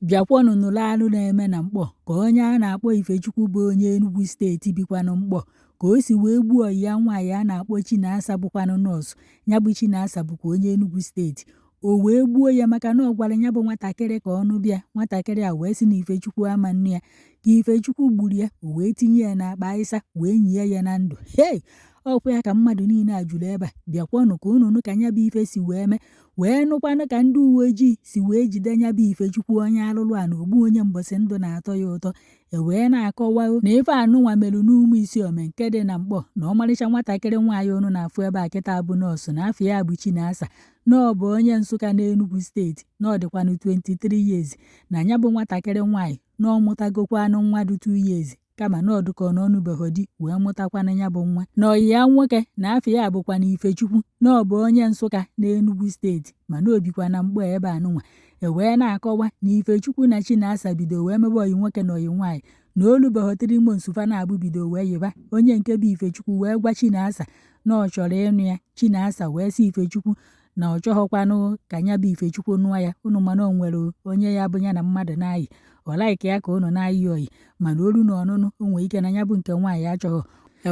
bịakwanụ nụrụ alụ na-eme na Nkpor ka onye a na-akpọ Ifechukwu bụ onye Enugu steeti bikwanụ Nkpor ka o si wee gbuo ọyị ya nwaanyị a na-akpọ Chinasa bụkwanụ nọọsụ. Ya bụ Chinasa bụkwa onye Enugu steeti. O wee gbuo ya maka na ọ gwara ya bụ nwatakịrị ka ọnụ bịa. Nwatakịrị a wee sị na Ifechukwu ama nnu ya, ka Ifechukwu gburu ya, o wee tinye ya n'akpa ịsa wee nyie ya na ndụ. Ọkwa ya ka mmadụ niile a jụrụ ebe a bịakwanụ ka unu nụ ka nya bụ ife si wee mee, wee nụkwanụ ka ndị uwe ojii si wee jide nya bụ Ifechukwu onye alụlụ a na ogbu onye mbọsị ndụ na-atọ ya ụtọ. Wee na-akọwa na ife anụnwa merụ n'ụmụ Isiome nke dị na Nkpor na ọmarịcha nwatakịrị nwaanyị unu na-afụ ebe a kịta bụ nọọsụ na afọ ya bụ Chinasa, na ọ bụ onye Nsụka na Enugu steeti, na ọ dịkwanụ 23 years, na ya bụ nwatakịrị nwaanyị na ọ mụtagokwanụ nwa dị 2 years kama na ọdụkọ na ọnụbeghị di wee mụtakwana ya bụ nwa. Na ọyị ya nwoke na afọ ya bụkwa na Ifechukwu, na ọ bụ onye Nsụka na Enugu steeti mana obikwa na Nkpor ebe anụnwa. Wee na-akọwa na Ifechukwu na Chinasa bido wee mebe ọyị nwoke na ọyị nwaanyị na olubeghị 3 months fa na-abụ bido wee yiba. Onye nke bụ Ifechukwu wee gwa Chinasa na ọ chọrọ ịnụ ya. Chinasa wee sị Ifechukwu na ọ chọghọkwanụ ka ya bụ Ifechukwu nụọ ya. Unu mana o nwere onye ya bụ ya na mmadụ na-ayị, ọ laiki ya ka unu na-ayị ọyị, mana olu na ọnụnụ o nwere ike na ya bụ nke nwaanyị achọghọ.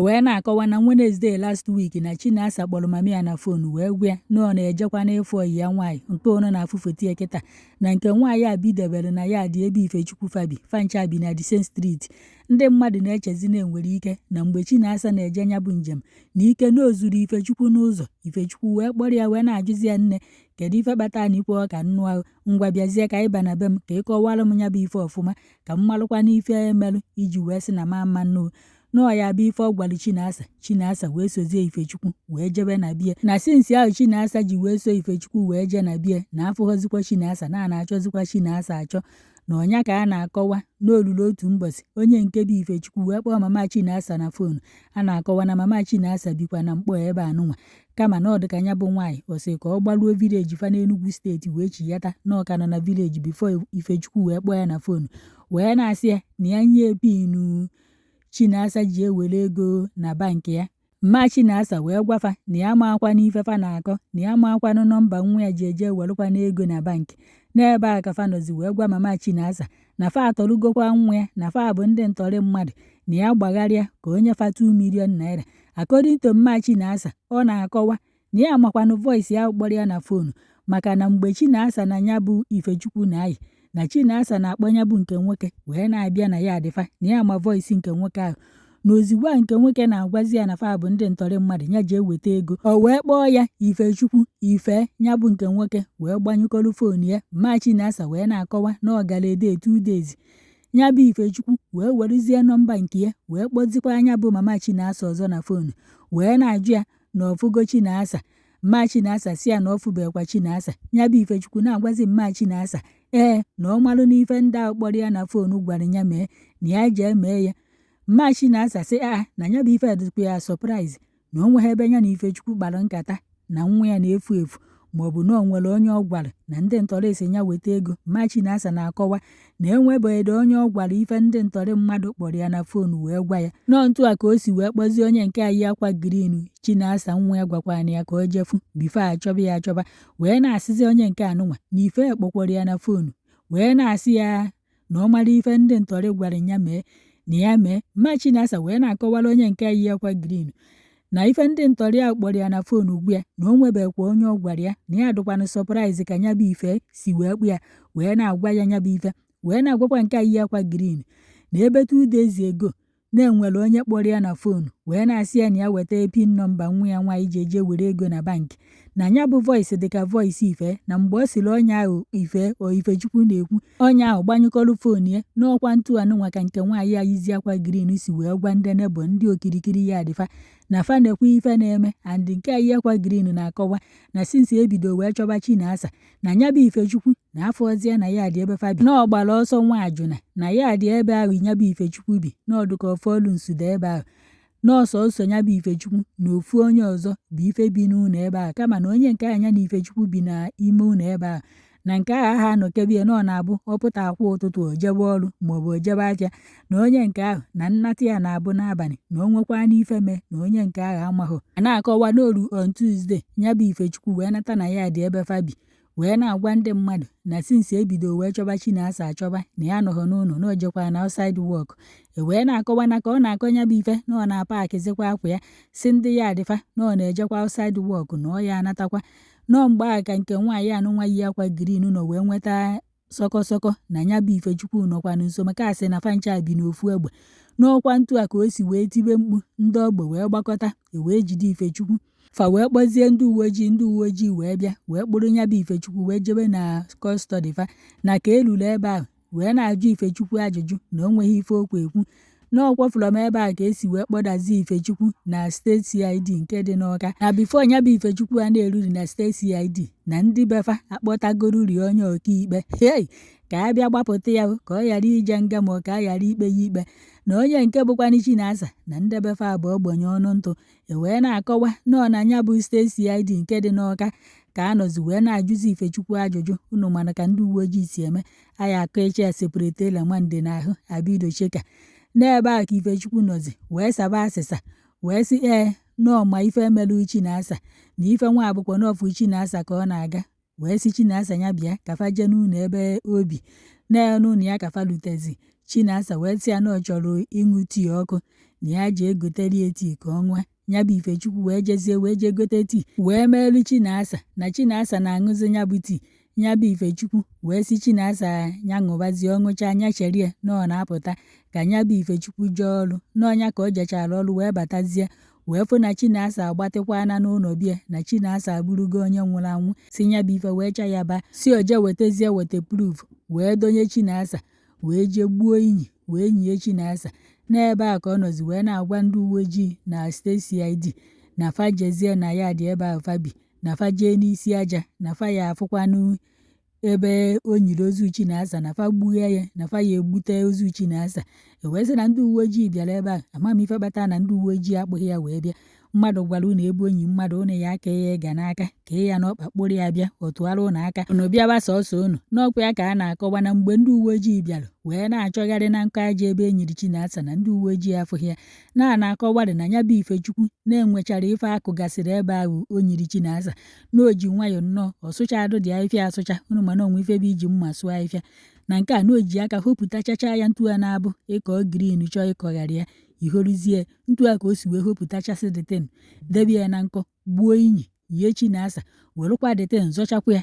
Wee na-akọwa na Wednesday last week na Chinasa kpọrọ mama ya na fon wee gwa ya na ọ na-ejekwa n'ịfụ ọyị ya nwaanyị nke onu na-afụ foto ya kịta, na nke nwaanyị a bidebere na ya dị ebe Ifechukwu fabi fancha bi na the same street. Ndị mmadụ na-echezi na enwere ike na mgbe Chinasa na-eje nya bụ njem na ike na o zuru Ifechukwu n'ụzọ. Ifechukwu wee kpọrọ ya wee na-ajụzi ya, nne kedu ife kpatara na ikwe ọka nnụ ahụ, ngwa bịazie ka ịba na be m ka ị kọwara m ya bụ ife ọfụma ka m malụkwa n'ife emelụ iji wee sị na ma mma nnụ. Nọọ ya bụ ife ọ gwara Chinasa. Chinasa wee sozie Ifechukwu wee jebe na bie. Na sinsi ahụ Chinasa ji wee so Ifechukwu wee jee na bie na afụghọzikwa Chinasa na na-achọzikwa Chinasa achọ. Na ọnya ka a na-akọwa n'olulu otu mbọsị onye nke bụ Ifechukwu wee kpọọ mama Chinasa na fonu. A na-akọwa na mama Chinasa bikwa na Nkpor ebe anụnwa, kama na ọ dịka ya bụ nwaanyị ọ sị ka ọ gbaruo vileji fa n'Enugu steeti wee chiyata na ọ ka nọ na vileji bifo Ifechukwu wee kpọọ ya na fonu wee na-asị ya na ya nye pinu Chinasa ji ewere ego na bankị ya. Mma Chinasa wee gwafa na ya maakwa n'ife fa na-akọ, na ya maakwanụ nọmba nwa ya ji eje welụkwana ego na bankị. N'ebe a ka fa nọzi wee gwa mama Chinasa na fa atọrụgokwa nwa ya, na fa bụ ndị ntọrị mmadụ, na ya gbagharịa ka onye fa 2 million naira. According to mma Chinasa, ọ na-akọwa na ya makwanụ voice ya kpọrọ ya na fonu maka na mgbe Chinasa na ya bụ Ifechukwu na-ayị na Chinasa na-akpọ ya bụ nke nwoke wee na-abịa na ya adịfa na ya ma voice nke nwoke ahụ, na ozigbo a nke nwoke na-agwazi ya na fa bụ ndị ntọrị mmadụ ya ji eweta ego. O wee kpọọ ya Ifechukwu ife ya bụ nke nwoke wee gbanyụkọrọ fonu ya. Mma Chinasa wee na-akọwa na ọ gara ede 2 days. Ya bụ Ifechukwu wee werezie nọmba nke ya wee kpọzikwa anya bụ mama Chinasa ọzọ na fonu wee na-ajụ ya na ọfụgo Chinasa. Mma Chinasa si ya na ọfụbekwa Chinasa. Ya bụ Ifechukwu na-agwazi mma Chinasa na ọ malụ n'ife ndị ahụ kpọrọ ya na fonu gwara ya mee na ya jee mee ya. Mma Chinasa sị na ya bụ ife dịkwa ya surprise na o nweghị ebe ya na Ifechukwu kpara nkata na nwa ya na-efu efu maọbụ na o nwere onye ọ gwara na ndị ntọrị esi ya weta ego. Mma Chinasa na-akọwa na enwebeghị onye ọ gwara ife ndị ntọrị mmadụ kpọrọ ya na fonu wee gwa ya. Nọọ ntu a ka o si wee kpọzie onye nke ayi akwa green Chinasa nwa ya gwakwana ya ka o jefu bifo achọba ya achọba, wee na-asịzi onye nke anụnwa na ife kpọkwara ya na fonu wee na-asị ya na ọ mara ife ndị ntọrị gwara ya mee na ya mee. Mma Chinasa wee na-akọwara onye nke ayi akwa green na ife ndị ntọrị ahụ kpọrọ ya na fonu ugbu ya na o nwebekwa onye ọ gwara ya na ya dụkwanụ surprise ka ya bụ ife si wee kpụ ya wee na-agwa ya ya bụ ife. Wee na-agwakwa nke ayi akwa green na ebe 2 days ago na-enwere onye kpọrọ ya na fonu wee na-asị ya na ya weta pin nọmba nwa ya nwaanyị ji eje were ego na bankị, na ya bụ voice dịka voice ife, na mgbe ọ sịrị onye ahụ ife o Ifechukwu na-ekwu onye ahụ gbanyụkọrọ fonu ya n'ọkwa ntu anụnwa ka nke nwaanyị ayizi akwa green si wee gwa ndị nebo ndị okirikiri ya adịfa na fa na-ekwe ife na-eme. And nke ayi akwa green na-akọwa na sinsi ebido wee chọba Chinasa na ya bụ Ifechukwu na afọzie na ya dị ebe fa bi na ọ gbara ọsọ nwa ajụna na ya dị ebe ahụ ya bụ Ifechukwu bi na ọdụka ọfọlụ nsudo ebe ahụ nọọsọ so ya bụ Ifechukwu na ofu onye ọzọ bụ ife bi n'ụlọ ebe ahụ, kama na onye nke anya na Ifechukwu bi na ime ụlọ ebe ahụ na nke ahụ ha nọkebie na ọ na-abụ ọpụta akwa ụtụtụ o jebe ọrụ maọbụ o jebe afịa, na onye nke ahụ na nnata ya na-abụ n'abalị na o nwekwa n'ife mee na onye nke ahụ amaghị. A na-akọwa n'olu on Tuesday ya bụ Ifechukwu wee nata na ya dị ebe fa bi wee na-agwa ndị mmadụ na since ebido wee chọba Chinasa achọba na ya nọghọ n'ụlọ na o jekwa na outside work. Wee na-akọwa na ka ọ na-akọ ya bụ ife na ọ na-apakizikwa akwa ya si ndị ya adịfa na ọ na-ejekwa outside work na ọ ya anatakwa. Nọọ mgbe a ka nke nwaanyị anụnwa yi akwa green nọ wee nweta sọkọsọkọ na ya bụ Ifechukwu nọkwa nso maka asị na fancha bi n'ofu egbe. N'ọkwa ntu a ka o si wee tibe mkpu, ndị ogbe wee gbakọta wee jide Ifechukwu. Fa wee kpọzie ndị uwe ojii wee bịa wee kpụrụ ya bụ Ifechukwu wee jebe na kọstọdị fa. Na ka elulu ebe ahụ wee na-ajụ Ifechukwu ajụjụ na o nweghị ife okwu ekwu. N'ọkwa from ebe a ka esi wee kpọdazie Ifechukwu na steeti CID nke dị n'Awka. Na bifo ya bụ Ifechukwu a na-eruri na steeti CID na ndị befa akpọtagoruri onye ọkaikpe ka a bịa gbapụta ya ka ọ ghara ije nga ma ọ ka a ghara ikpe ya ikpe. Na onye nke bụkwanụ Chinasa na ndị befa abụọ ogbenye ọnụ ntụ wee na-akọwa nọọ na ya bụ steeti CID nke dị n'Awka ka a nọzi wee na-ajụzi Ifechukwu ajụjụ. Unu mana ka ndị uwe ojii si eme, aya akọ eche ya separatela nwande n'ahụ abido cheka. N'ebe a ka Ifechukwu nọzi wee saba asịsa wee sị nọọ ma ife emelu Chinasa na ife nwa abụkwa n'ofu Chinasa ka ọ na-aga. Wee sị Chinasa ya bịa ka fa jee n'ụlọ ebe obi na n'ụlọ ya ka fa lutezi. Chinasa wee sị ya na ọ chọrọ ịṅụ tii ọkụ na ya ji egoterie tii ka ọ ṅụọ. Ya bụ Ifechukwu wee jezie wee jee gote tii wee meelu Chinasa na Chinasa na-aṅụzi ya bụ tii. Ya bụ Ifechukwu wee sị Chinasa ya ṅụbazie ọ ṅụcha anya cherie na ọ na-apụta ka ya bụ Ifechukwu jee ọrụ. N'ọnya ka o jechara ọrụ wee batazie wee fụ na Chinasa agbatịkwana n'ụlọ bịa na Chinasa abụrụgo onye nwụrụ anwụ. Si ya bụ ife wee cha ya ba si oje weta proof wee donye Chinasa wee jee gbuo inyi wee nyie Chinasa. N'ebe a ka ọ nọzi wee na-agwa ndị uwe ojii na steeti CID na fa jezie na ya dị ebe ahụ fa bi na fa jee n'isi aja na fa ya afụkwanụ ebe o nyiri ozu Chinasa na fa gbughe ya na fa ya egbute ozu Chinasa. Wee sị na ndị uwe ojii bịara ebe a amamife kpata na ndị uwe ojii akpụghị ya wee bịa. Mmadụ gwara unu ebe onyi mmadụ unu ya aka ya ga n'aka kee ya n'ọkpa kpụrụ ya bịa otuara unu aka unu bịaba sọsọ unu. N'ọkwa ya ka a na-akọwa na mgbe ndị uwe ojii bịara wee na-achọgharị na nkọ aja ebe e nyiri Chinasa na ndị uwe ojii afụghị ya. Na-akọwarị na ya bụ Ifechukwu na-enwechara ife akụgasịrị ebe ahụ o nyiri Chinasa na o ji nwayọọ nnọọ ọsụcha adụ dị ahịfịa asụcha unu mana onwe ife bụ iji mma sụọ ahịfịa. Na nke a na o ji aka hopụtachacha ya ntu a na-abụ ịkọ green chọọ ịkọgharị ya ihorizie ntu a ka o si wee hopụtachasị deten debe ya na nkọ gbuo inyi yie Chinasa werụkwa deten zọchakwa ya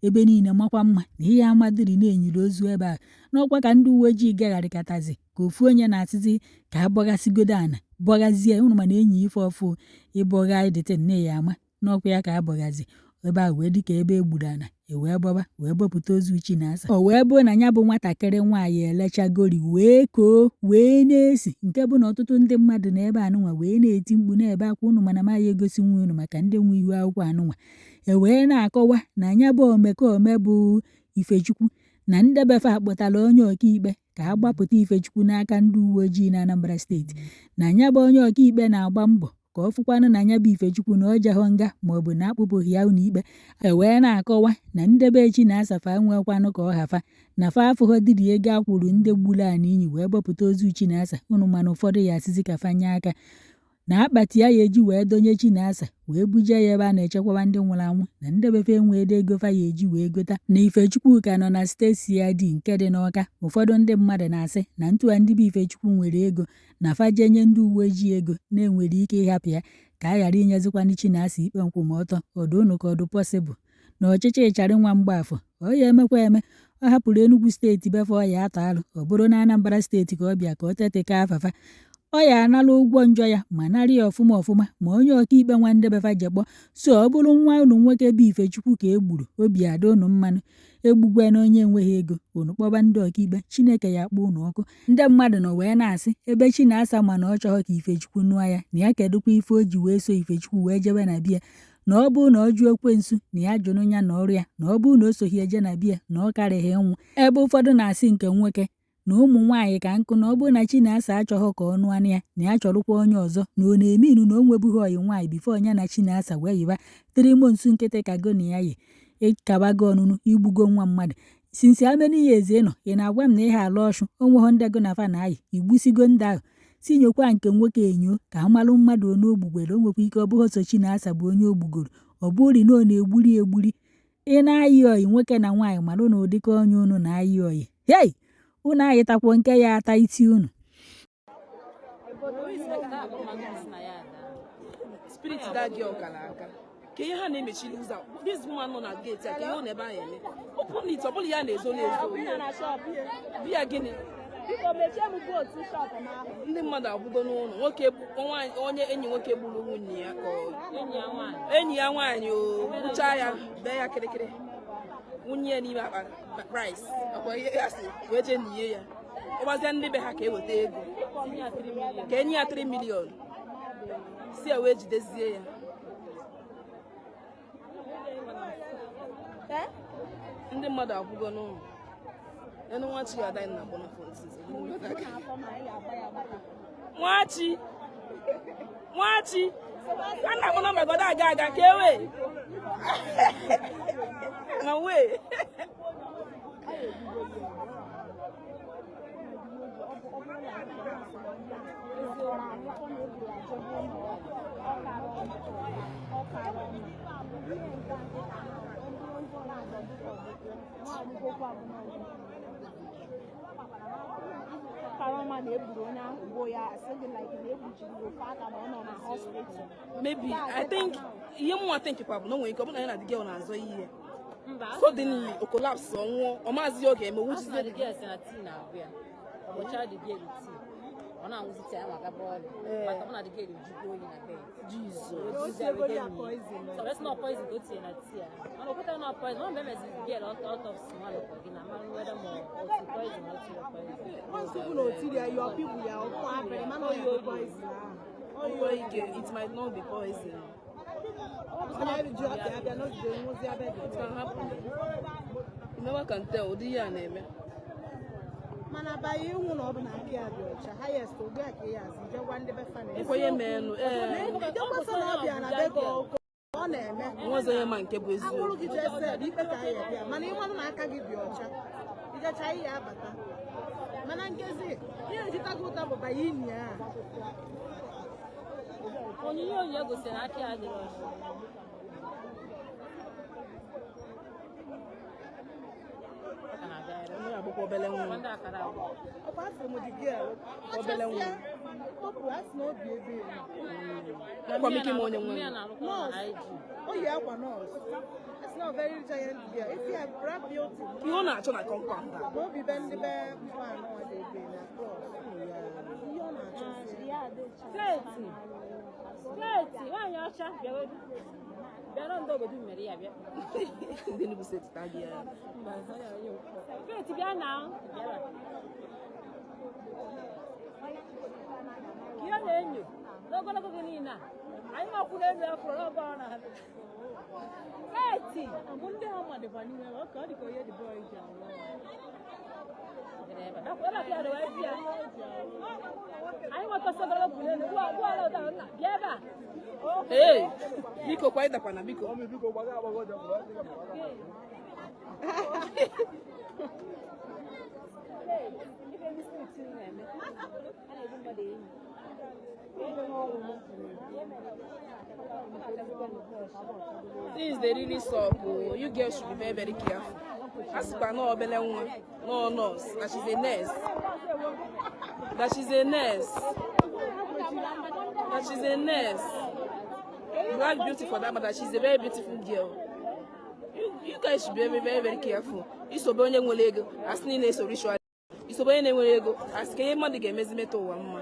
ebe niile makwa mma na ihe amadịrị na-enyiri ozu ebe a. N'ọkwa ka ndị uwe ojii gagharịkatazi ka ofu onye na-asịzi ka abọghasigodo ana bọghazie unu mana enyi ife ọfụ ịbọgha deten na ya ama. N'ọkwa ya ka abọghazi ebe a wee dịka ebe egburu ana wee gbọba wee bọpụta ozu Chinasa. O wee bụ na ya bụ nwatakịrị nwaanyị elechagori wee koo wee na-esi nke bụ na ọtụtụ ndị mmadụ na ebe anụnwa wee na-eti mkpu na-ebe akwa unu mana ma ya egosi nwa unu maka ndị nwe ihu akwụkwọ anụnwa. Wee na-akọwa na ya bụ omekome bụ Ifechukwu na ndị befa akpọtara onye ọkaikpe ka a gbapụta Ifechukwu n'aka ndị uwe ojii na Anambra steeti. Na ya bụ onye ọkaikpe na-agba mbọ ka ọ fụkwanụ na ya bụ Ifechukwu na o jeghọ nga maọbụ na akpụpụghị ya n'ikpe. Wee na-akọwa na ndebe Chinasa fa nwekwanụ ka ọ hafa na fa afụghọ dịrị ego akwụrụ ndị gburu ana inyi wee gbapụta ozu Chinasa. Unu mana ụfọdụ ya asịzi ka fa nye aka na akpati ya eji wee donye Chinasa wee buje ya ebe a na-echekwaba ndị nwụrụ anwụ na ndị befe enweede ego fa ya eji wee gota. Na Ifechukwu ka nọ na steeti CID nke dị n'Awka. Ụfọdụ ndị mmadụ na-asị na ntụa ndị bụ Ifechukwu nwere ego na fa jenye ndị uwe ojii ego na-enwere ike ịhapụ ya ka a ghara inyezikwanụ Chinasa ikpe nkwụmọtọ. Ọdụ unu ka ọdụ pọsịbụl na ọchịchị ịchara nwa Mgbafọ ọ ya emekwa eme ọ hapụrụ Enugu steeti befe ọ ya atọ alụ ọ bụrụ na Anambra steeti ka ọ bịa ka ọ teteka afafa ọ ya anala ụgwọ njọ ya ma narị ya ọfụma ma onye ọkaikpe nwanne befa jekpọ. So ọ bụrụ nwa unu nwoke bụ Ifechukwu ka egburu obi ada unu mmanụ egbugwe na onye enweghị ego unu kpọba ndị ọkaikpe Chineke ya kpọọ unu ọkụ. Ndị mmadụ nọ wee na-asị ebe Chinasa ma na ọ chọghọ ka Ifechukwu nụọ ya na ya kedụkwa ife o ji wee so Ifechukwu wee jebe na bịa na ọ bụrụ na ọ jụọ ekwensu na ya jụrụ ya na ọrụ ya na ọ bụrụ na o soghị eje na bịa na ọ karịghị ịnwụ. Ebe ụfọdụ na-asị nke nwoke na ụmụ nwaanyị ka nkụ na ọ bụrụ na Chinasa achọghọ ka ọ nụọ ya na ya chọrọkwa onye ọzọ na ọ na-eme inu na o nwebughị ọyị nwaanyị bifo onye na Chinasa wee yiba 3 months nkịtị ka go na ya yi ịkabago ọnụnụ igbugo nwa mmadụ. Since ameni ya eze nọ ị na-agwa m na ihe ala ọchụ onweghọ ndego na fa na ayị igbusigo ndị ahụ si nyokwa nke nwoke enyo ka amalụ mmadụ onye ogbugbere o nwekwa ike ọ bụghị so Chinasa bụ onye ogbugoro ọ bụrụ na ọ na-egburi ị na-ayị oyi nwoke na nwaanyị mana unu ụdịka onye unu na-ayị oyi hei unu ayịtakwo nke ya ata iti unu spirit that girl kalaka ka ihe ha na-emechiri ụzọ this woman nọ na gate ka ihe ọ na-ebe anyị eme open it ọ bụla ya na-ezo biya gịnị ndị mmadụ abụgo n'ụlọ nwoke onye enyi nwoke gburu nwunye ya ka enyi ya nwaanyị o gbuchaa ya bee ya kịrịkịrị nwunye ya n'ime akpa rice akwa ihe ya si wee jee n'ihe ya ịgbazia ndị be ha ka eweta ego ka enye ya 3 million si ya wee jidezie ya ndị mmadụ abụgo n'ụlọ enu nwachi ya adịghị na Boniface nwachi a na-akpọ na mgbagodo aga ka ewe na wee maybe I think ihe mwa think people no nwere ike ọ bụ na ya na the girl na-azọ ihe suddenly o collapse ọnwụọ ọ maazị oge eme wuchizi the girl na tea na abịa ọ cha the girl tea ọ na-anwụzi tea ya maka bọọlụ maka na the girl ejugo oyi na bed Jesus so let's not poison go tea na tea mana o kweta na poison ọ meme the girl out of small for gị na man whether more or to poison or to poison once people know tea your people ya o ko abere man o poison it might not be poison. You never can tell. Do you name? Mana ba ihu na ọ bụ na aka ya dị ọcha highest obi aka ya azị je gwa ndị be fa na onye menụ ịdọkwasa na ọbịa na be gị ọ na-eme nwezo onye ma nke bụ eziokwu awụrụ gị jese ikpe ka ya bịa mana ịhụ na aka gị dị ọcha ijecha ihe abata mana nkezi ihe ejitago ụta bụ ba yini ya onyinye onye gosi na aka ya dịrị ọcha obele nwa ọkwa afọ m dị gị obele nwa ọpụ asị na obi ebe akwa m ike m onye nwa oyi akwa nọọsụ asị na very giant girl if you have grab beauty ihe ọ na-achọ na compound na obi be ndị be mkpa anọ dị ebe na cross ihe ọ na-achọ Sleti nwaanyị ọcha bịara ndị obodo mere ya bịa ndị Enugu steeti ta gị ya Sleti bịa na bịara ka ọ na-enyo n'ogologo gị niile a anyị makwụ n'elu ya fụrụ n'oge ọ na Sleti bụ ndị ha madịkwa n'ime ka ọ dị ka onye dị bọị ji arụ anyị nwekọsịgoro bụ n'elu ụgbọala ụda bịa ebe a ee biko kwa ịdakwana biko things they really suck. You girls should be very, very careful. Ask no obele nwa, no nurse, that she's a nurse. That she's a nurse. That she's a nurse. Black beauty for that, but that she's a very beautiful girl. You guys should be very, very, very careful. Iso be onye nwere ego, asị na eso ritual. Iso be onye nwere ego, asị ka ihe mmadụ ga-emezi meta ụwa mma.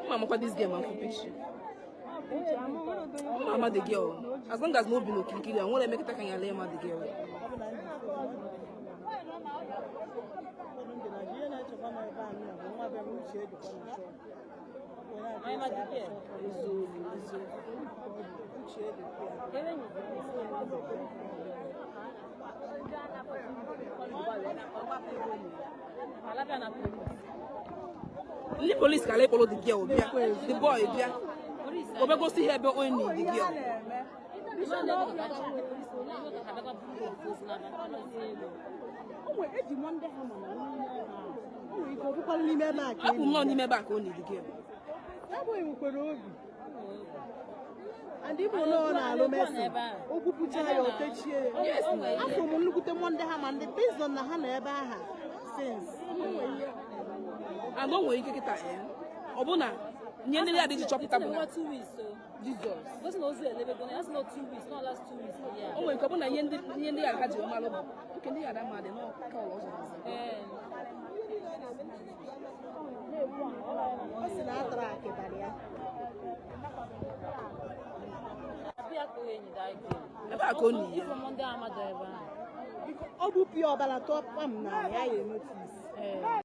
Mama, this girl, man, for picture. Mama, the girl. As long as no be no kiri, I want to make it. I can lay mama the girl. The police can follow the girl, the boy, we go see her, but only the girl. I'm not back only the girl. abụghị nwekwara obi and Igbo nọ na-alụ mesi o gwupụcha ya o techie ya afọ m nnukwute ndị ha ma ndị bizon na ha nọ ebe aha since and o nwere ike kịta ọ bụ na nye ndị ya dị chọpụta bụ na Jesus. Doesn't know the level. That's not 2 weeks. Not last 2 weeks. Yeah. O nwere ike ọ bụ na ihe ndị ya ha ji ọmalụ bụ nke ndị ya da mmadụ nọ ka ọzọ ọ sị na atara akịbara ya ebe a ka ọ n'ihe ọ bụ pịa ọbara tụọ pam na ya ya enotis